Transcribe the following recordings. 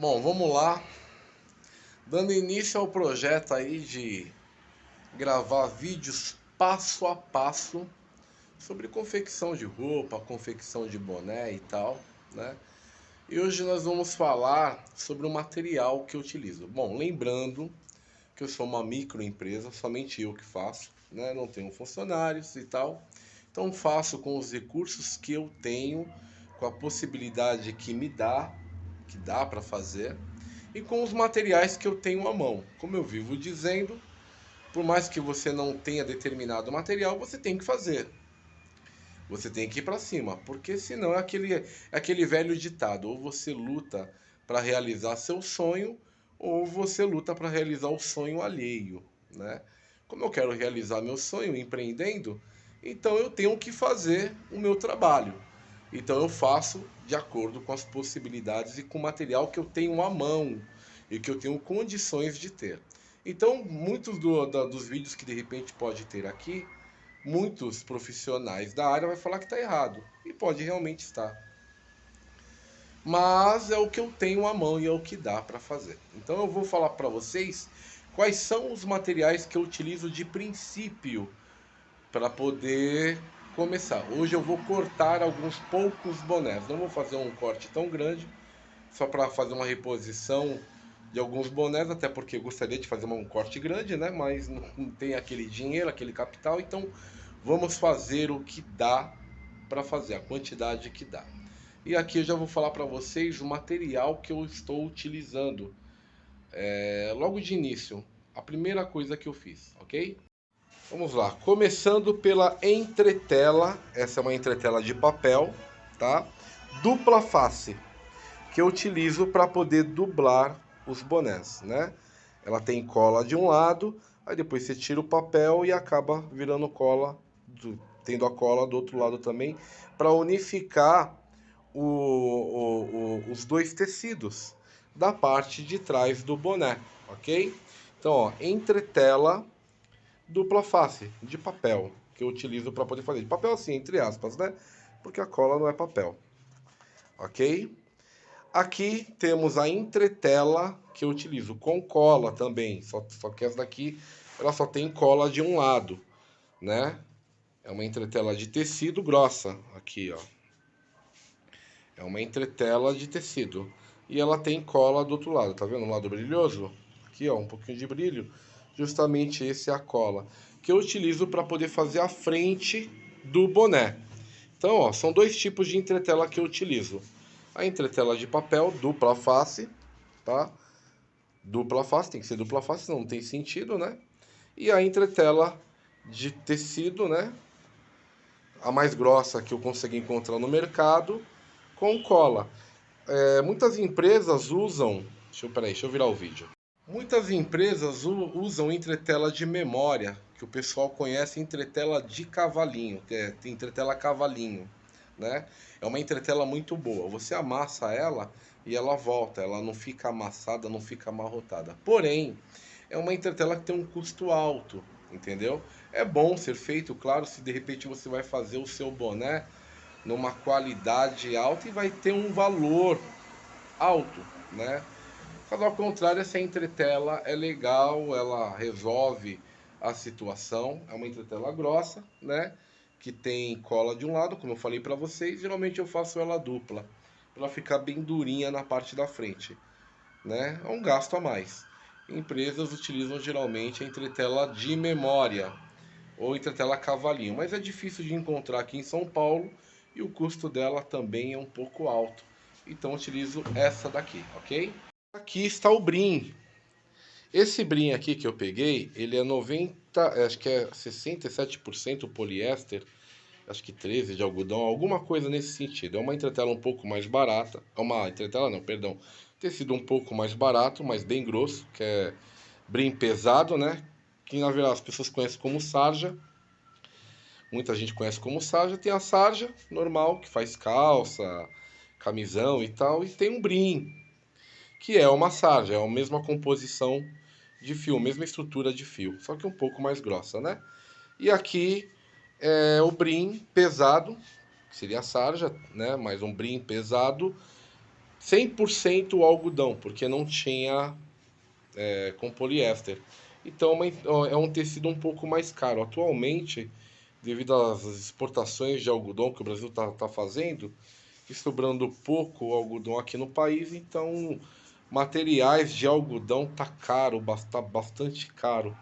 Bom, vamos lá. Dando início ao projeto aí de gravar vídeos passo a passo sobre confecção de roupa, confecção de boné e tal, né? E hoje nós vamos falar sobre o material que eu utilizo. Bom, lembrando que eu sou uma microempresa, somente eu que faço, né? Não tenho funcionários e tal. Então faço com os recursos que eu tenho, com a possibilidade que dá para fazer, e com os materiais que eu tenho à mão. Como eu vivo dizendo, por mais que você não tenha determinado material, você tem que fazer. Você tem que ir para cima, porque senão é aquele velho ditado: ou você luta para realizar seu sonho, ou você luta para realizar o sonho alheio, né? Como eu quero realizar meu sonho empreendendo, então eu tenho que fazer o meu trabalho. Então eu faço de acordo com as possibilidades e com o material que eu tenho à mão e que eu tenho condições de ter. Então, muitos dos vídeos que de repente pode ter aqui, muitos profissionais da área vai falar que está errado. E pode realmente estar. Mas é o que eu tenho à mão e é o que dá para fazer. Então eu vou falar para vocês quais são os materiais que eu utilizo de princípio para poder começar. Hoje eu vou cortar alguns poucos bonés. Não vou fazer um corte tão grande, só para fazer uma reposição de alguns bonés, até porque eu gostaria de fazer um corte grande, né? Mas não tem aquele dinheiro, aquele capital, então vamos fazer o que dá para fazer, a quantidade que dá. E aqui eu já vou falar para vocês o material que eu estou utilizando. Logo de início, a primeira coisa que eu fiz, ok? Vamos lá, começando pela entretela. Essa é uma entretela de papel, tá? Dupla face, que eu utilizo para poder dublar os bonés, né? Ela tem cola de um lado, aí depois você tira o papel e acaba virando cola, tendo a cola do outro lado também, para unificar os dois tecidos da parte de trás do boné, ok? Então, ó, entretela dupla face de papel, que eu utilizo para poder fazer. De papel assim, entre aspas, né? Porque a cola não é papel, ok? Aqui temos a entretela que eu utilizo com cola também, só que essa daqui ela só tem cola de um lado, né? É uma entretela de tecido grossa, aqui ó. É uma entretela de tecido. E ela tem cola do outro lado, tá vendo? Um lado brilhoso? Aqui ó, um pouquinho de brilho. Justamente esse é a cola que eu utilizo para poder fazer a frente do boné. Então ó, são dois tipos de entretela que eu utilizo. A entretela de papel, dupla face, tá? Dupla face, tem que ser dupla face, senão não tem sentido, né? E a entretela de tecido, né? A mais grossa que eu consegui encontrar no mercado, com cola. Muitas empresas usam... deixa eu virar o vídeo. Muitas empresas usam entretela de memória, que o pessoal conhece entretela de cavalinho, que é entretela cavalinho, né? É uma entretela muito boa. Você amassa ela e ela volta, ela não fica amassada, não fica amarrotada. Porém, é uma entretela que tem um custo alto, entendeu? É bom ser feito, claro, se de repente você vai fazer o seu boné numa qualidade alta e vai ter um valor alto, né? Caso ao contrário, essa entretela é legal, ela resolve a situação. É uma entretela grossa, né? Que tem cola de um lado, como eu falei para vocês. Geralmente eu faço ela dupla, para ela ficar bem durinha na parte da frente, né? É um gasto a mais. Empresas utilizam geralmente a entretela de memória ou entretela cavalinho, mas é difícil de encontrar aqui em São Paulo e o custo dela também é um pouco alto. Então utilizo essa daqui, ok? Aqui está o brim. Esse brim aqui que eu peguei, ele é 90, acho que é 67% poliéster, acho que 13 de algodão, alguma coisa nesse sentido. É uma entretela um pouco mais barata, é uma entretela não, perdão, tecido um pouco mais barato, mas bem grosso, que é brim pesado, né? Que na verdade as pessoas conhecem como sarja. Muita gente conhece como sarja. Tem a sarja normal, que faz calça, camisão e tal, e tem um brim, que é uma sarja, é a mesma composição de fio, mesma estrutura de fio, só que um pouco mais grossa, né? E aqui é o brim pesado, que seria a sarja, né? Mais um brim pesado, 100% algodão, porque não tinha com poliéster. Então é um tecido um pouco mais caro. Atualmente, devido às exportações de algodão que o Brasil tá fazendo, e sobrando pouco algodão aqui no país, então materiais de algodão tá caro, tá bastante caro.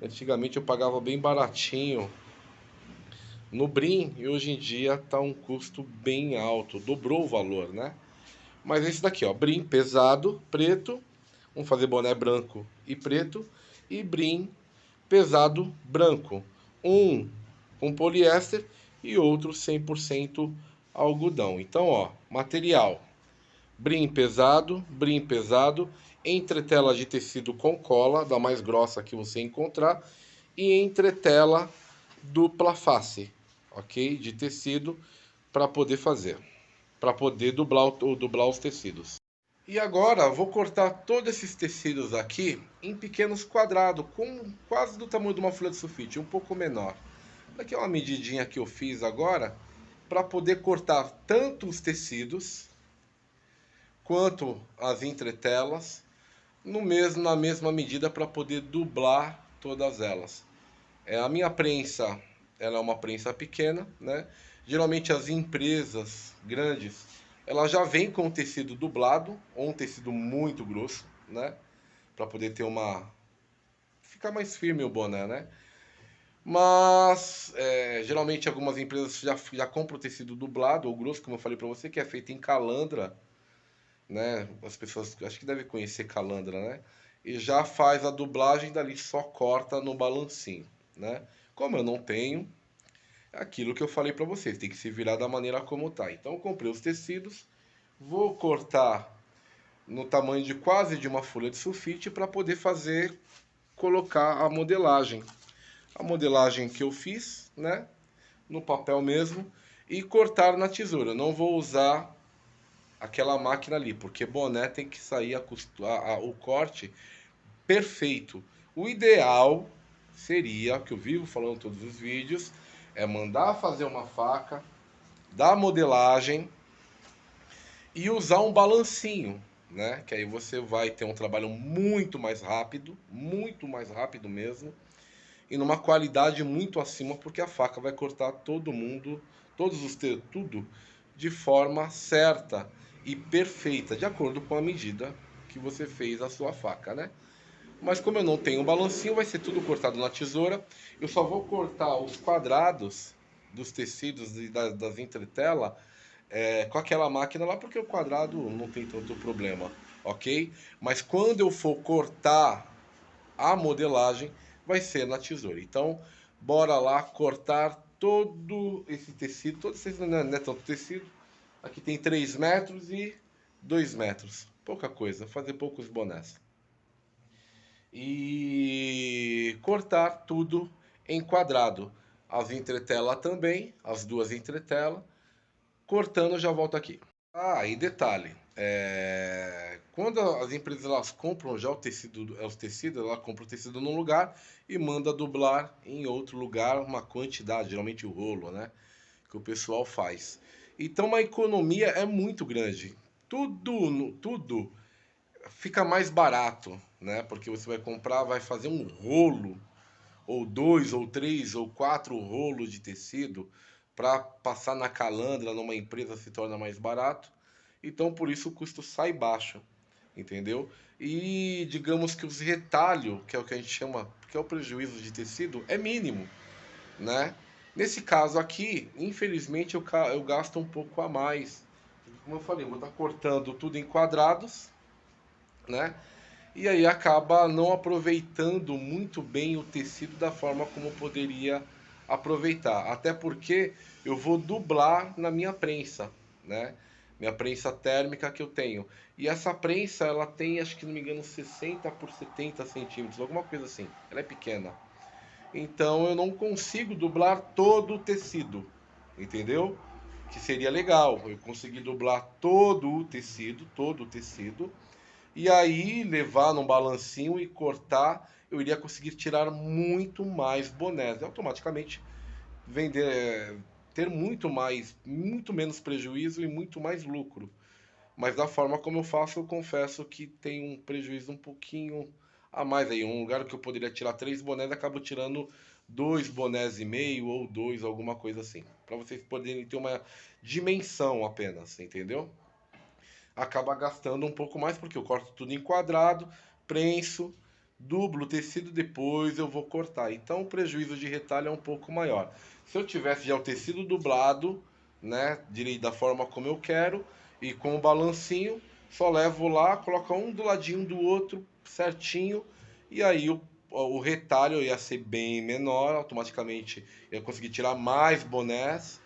Antigamente eu pagava bem baratinho no Brim e hoje em dia tá um custo bem alto, dobrou o valor, né? Mas esse daqui, ó, Brim pesado, preto, vamos fazer boné branco e preto, e Brim pesado branco. Um com poliéster e outro 100% algodão. Então, ó, material: brim pesado, entretela de tecido com cola, da mais grossa que você encontrar, e entretela dupla face, ok? De tecido para poder fazer, para poder dublar os tecidos. E agora vou cortar todos esses tecidos aqui em pequenos quadrados, com quase do tamanho de uma folha de sulfite, um pouco menor. Aqui é uma medidinha que eu fiz agora para poder cortar tanto os tecidos quanto as entretelas na mesma medida para poder dublar todas elas. A minha prensa, ela é uma prensa pequena, né? Geralmente as empresas grandes, ela já vem com o tecido dublado ou um tecido muito grosso, né? Para poder ter ficar mais firme o boné, né? Mas geralmente algumas empresas já compram o tecido dublado ou grosso, como eu falei para você, que é feito em calandra, né? As pessoas acho que devem conhecer calandra, né? E já faz a dublagem dali, só corta no balancinho, né? Como eu não tenho, é aquilo que eu falei para vocês, tem que se virar da maneira como tá. Então eu comprei os tecidos, vou cortar no tamanho de quase de uma folha de sulfite para poder colocar a modelagem. A modelagem que eu fiz, né? No papel mesmo e cortar na tesoura. Não vou usar aquela máquina ali, porque boné tem que sair o corte perfeito. O ideal seria, que eu vivo falando em todos os vídeos, é mandar fazer uma faca, dar modelagem e usar um balancinho, né? Que aí você vai ter um trabalho muito mais rápido mesmo, e numa qualidade muito acima, porque a faca vai cortar tudo de forma certa e perfeita, de acordo com a medida que você fez a sua faca, né? Mas como eu não tenho um balancinho, vai ser tudo cortado na tesoura. Eu só vou cortar os quadrados dos tecidos e das entretelas com aquela máquina lá, porque o quadrado não tem tanto problema, ok? Mas quando eu for cortar a modelagem, vai ser na tesoura. Então, bora lá cortar todo esse tecido. Todo esse tecido não é tanto tecido. Aqui tem 3 metros e 2 metros. Pouca coisa, fazer poucos bonés. E cortar tudo em quadrado. As entretelas também, as duas entretelas. Cortando, já volto aqui. Ah, e detalhe, quando as empresas elas compram já os tecidos, ela compra o tecido num lugar e manda dublar em outro lugar uma quantidade, geralmente o rolo, né? Que o pessoal faz. Então a economia é muito grande. Tudo fica mais barato, né? Porque você vai comprar, vai fazer um rolo, ou dois, ou três, ou quatro rolos de tecido para passar na calandra numa empresa se torna mais barato. Então por isso o custo sai baixo, entendeu? E digamos que os retalhos, que é o que a gente chama, que é o prejuízo de tecido, é mínimo, né? Nesse caso aqui, infelizmente eu gasto um pouco a mais. Como eu falei, eu vou estar cortando tudo em quadrados, né? E aí acaba não aproveitando muito bem o tecido da forma como poderia aproveitar. Até porque eu vou dublar na minha prensa, né? Minha prensa térmica que eu tenho. E essa prensa, ela tem, acho que não me engano, 60 por 70 centímetros, alguma coisa assim. Ela é pequena. Então eu não consigo dublar todo o tecido, entendeu? Que seria legal, eu conseguir dublar todo o tecido, e aí levar num balancinho e cortar, eu iria conseguir tirar muito mais bonés. E automaticamente vender, ter muito menos prejuízo e muito mais lucro. Mas da forma como eu faço, eu confesso que tem um prejuízo um pouquinho a mais aí. Um lugar que eu poderia tirar 3 bonés, acabo tirando 2,5 bonés ou dois, alguma coisa assim. Para vocês poderem ter uma dimensão apenas, entendeu? Acaba gastando um pouco mais porque eu corto tudo em quadrado, prenso, dublo o tecido, depois eu vou cortar. Então o prejuízo de retalho é um pouco maior. Se eu tivesse já o tecido dublado, né, direito da forma como eu quero e com o balancinho, só levo lá, coloco um do ladinho do outro certinho e aí o retalho ia ser bem menor, automaticamente eu ia conseguir tirar mais bonés,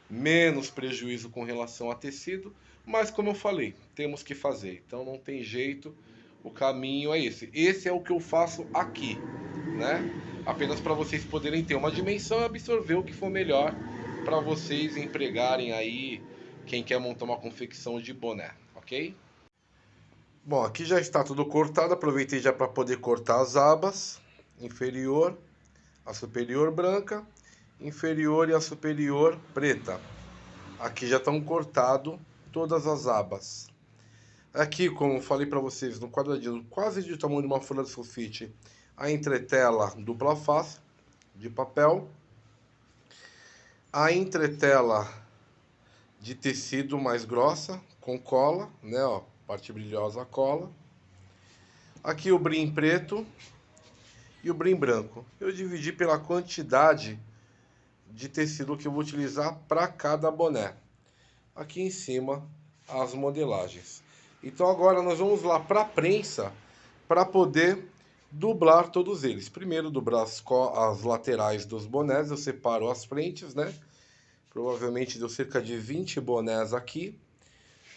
menos prejuízo com relação a tecido, mas como eu falei, temos que fazer, então não tem jeito, o caminho é esse. Esse é o que eu faço aqui, né? Apenas para vocês poderem ter uma dimensão e absorver o que for melhor para vocês empregarem aí quem quer montar uma confecção de boné, ok? Bom, aqui já está tudo cortado, aproveitei já para poder cortar as abas, inferior, a superior branca, inferior e a superior preta. Aqui já estão cortado todas as abas. Aqui, como falei para vocês, no quadradinho quase do tamanho de uma folha de sulfite, a entretela dupla face de papel, a entretela de tecido mais grossa com cola, né, ó, parte brilhosa cola. Aqui o brim preto e o brim branco. Eu dividi pela quantidade de tecido que eu vou utilizar para cada boné. Aqui em cima as modelagens. Então agora nós vamos lá para a prensa para poder dublar todos eles. Primeiro dobrar as laterais dos bonés, eu separo as frentes, né? Provavelmente deu cerca de 20 bonés aqui.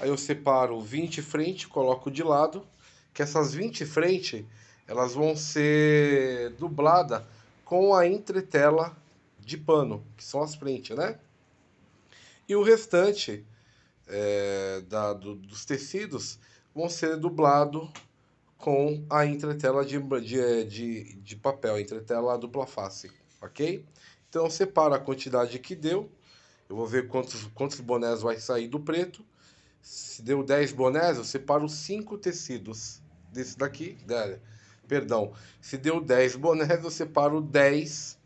Aí eu separo 20 frente, coloco de lado, que essas 20 frente, elas vão ser dubladas com a entretela de pano, que são as frentes, né? E o restante dos tecidos vão ser dublado com a entretela de papel, a entretela dupla face, ok? Então eu separo a quantidade que deu, eu vou ver quantos bonés vai sair do preto. Se deu 10 bonés, eu separo 5 tecidos desse daqui, perdão, se deu 10 bonés, eu separo 10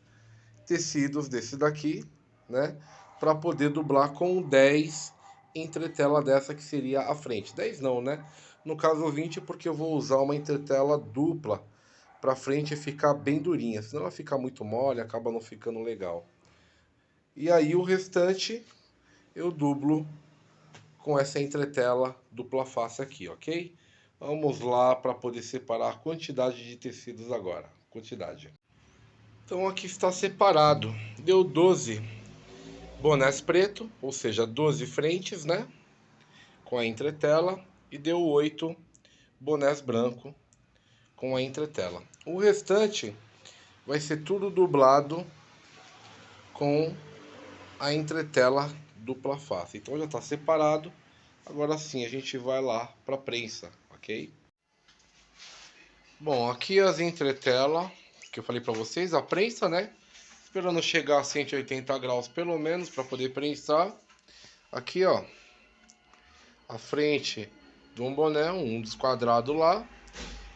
tecidos desse daqui, né? Para poder dublar com 10 entretela dessa que seria a frente. 10 não, né? No caso 20, porque eu vou usar uma entretela dupla para frente e ficar bem durinha. Senão ela fica muito mole, acaba não ficando legal. E aí o restante eu dublo com essa entretela dupla face aqui, ok? Vamos lá para poder separar a quantidade de tecidos agora. Quantidade. Então aqui está separado. Deu 12 bonés preto, ou seja, 12 frentes, né? Com a entretela. E deu 8 bonés branco com a entretela. O restante vai ser tudo dublado com a entretela dupla face. Então já está separado. Agora sim a gente vai lá para a prensa, ok? Bom, aqui as entretela que eu falei para vocês, a prensa, né? Esperando chegar a 180 graus pelo menos para poder prensar. Aqui, ó, a frente de um boné, um desquadrado lá,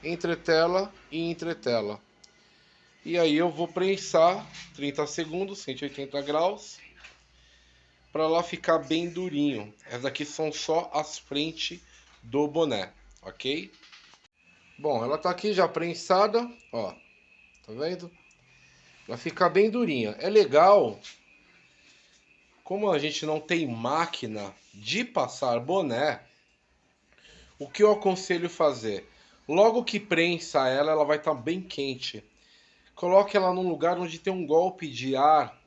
entretela e entretela. E aí eu vou prensar 30 segundos, 180 graus, para lá ficar bem durinho. Essas aqui são só as frentes do boné, ok? Bom, ela tá aqui já prensada, ó, tá vendo? Vai ficar bem durinha. É legal, como a gente não tem máquina de passar boné, o que eu aconselho fazer? Logo que prensa ela, ela vai estar bem quente. Coloque ela num lugar onde tem um golpe de ar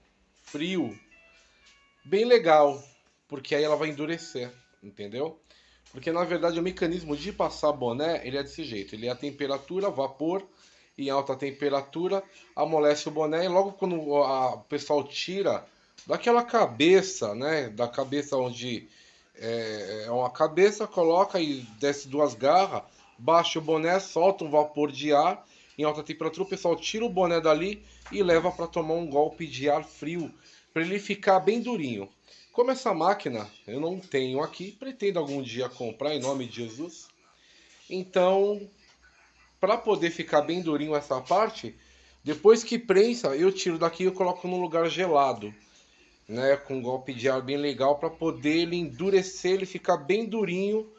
frio, bem legal, porque aí ela vai endurecer, entendeu? Porque na verdade o mecanismo de passar boné, ele é desse jeito, ele é a temperatura, vapor, em alta temperatura, amolece o boné e logo quando o pessoal tira daquela cabeça, né, da cabeça onde é uma cabeça, coloca e desce duas garras, baixa o boné, solta um vapor de ar em alta temperatura, o pessoal tira o boné dali e leva para tomar um golpe de ar frio, para ele ficar bem durinho. Como essa máquina eu não tenho aqui, pretendo algum dia comprar em nome de Jesus. Então, para poder ficar bem durinho essa parte, depois que prensa, eu tiro daqui e eu coloco num lugar gelado, né, com um golpe de ar bem legal para poder ele endurecer, ele ficar bem durinho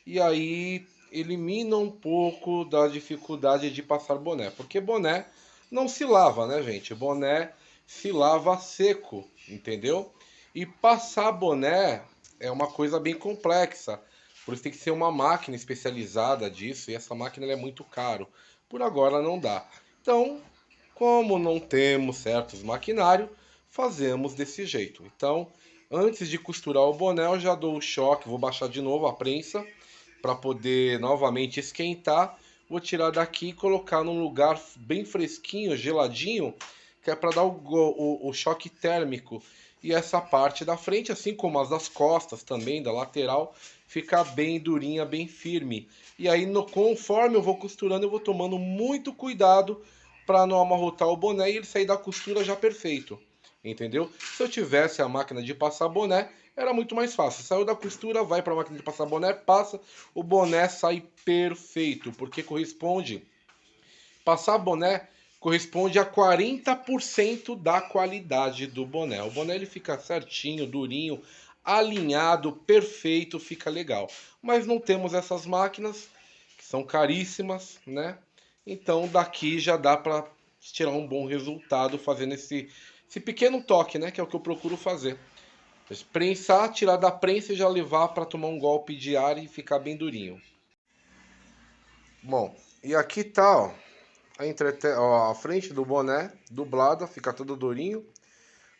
e aí elimina um pouco da dificuldade de passar boné, porque boné não se lava, né, gente? Boné se lava seco, entendeu? E passar boné é uma coisa bem complexa. Por isso tem que ser uma máquina especializada disso, e essa máquina é muito caro. Por agora não dá. Então, como não temos certos maquinários, fazemos desse jeito. Então, antes de costurar o boné, eu já dou o choque, vou baixar de novo a prensa para poder novamente esquentar. Vou tirar daqui e colocar num lugar bem fresquinho, geladinho, que é para dar o choque térmico. E essa parte da frente, assim como as das costas também, da lateral, ficar bem durinha, bem firme. E aí, conforme eu vou costurando, eu vou tomando muito cuidado para não amarrotar o boné e ele sair da costura já perfeito. Entendeu? Se eu tivesse a máquina de passar boné, era muito mais fácil. Saiu da costura, vai para a máquina de passar boné, passa, o boné sai perfeito, porque corresponde. Passar boné corresponde a 40% da qualidade do boné. O boné ele fica certinho, durinho, alinhado, perfeito, fica legal. Mas não temos essas máquinas, que são caríssimas, né? Então daqui já dá para tirar um bom resultado fazendo esse pequeno toque, né? Que é o que eu procuro fazer. Prensar, tirar da prensa e já levar para tomar um golpe de ar e ficar bem durinho. Bom, e aqui tá, ó, a frente do boné dublada, fica todo durinho.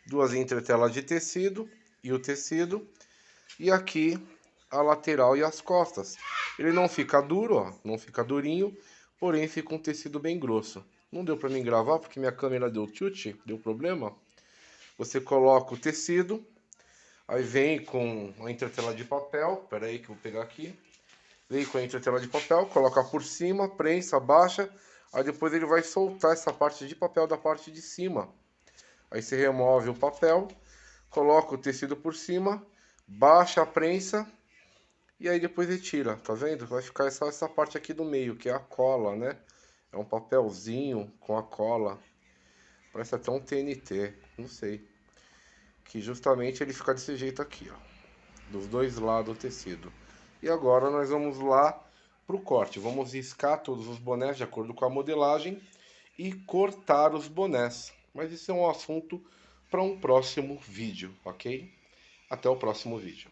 Duas entretelas de tecido e o tecido. E aqui a lateral e as costas. Ele não fica duro, ó, não fica durinho, porém fica um tecido bem grosso. Não deu para mim gravar porque minha câmera deu tilt, deu problema. Você coloca o tecido, aí vem com a entretela de papel, pera aí que eu vou pegar aqui. Vem com a entretela de papel, coloca por cima, prensa, baixa, aí depois ele vai soltar essa parte de papel da parte de cima. Aí você remove o papel, coloca o tecido por cima, baixa a prensa e aí depois retira, tá vendo? Vai ficar só essa parte aqui do meio, que é a cola, né? É um papelzinho com a cola. Parece até um TNT, não sei. Que justamente ele fica desse jeito aqui, ó. Dos dois lados do tecido. E agora nós vamos lá pro corte. Vamos riscar todos os bonés de acordo com a modelagem e cortar os bonés. Mas isso é um assunto para um próximo vídeo, ok? Até o próximo vídeo.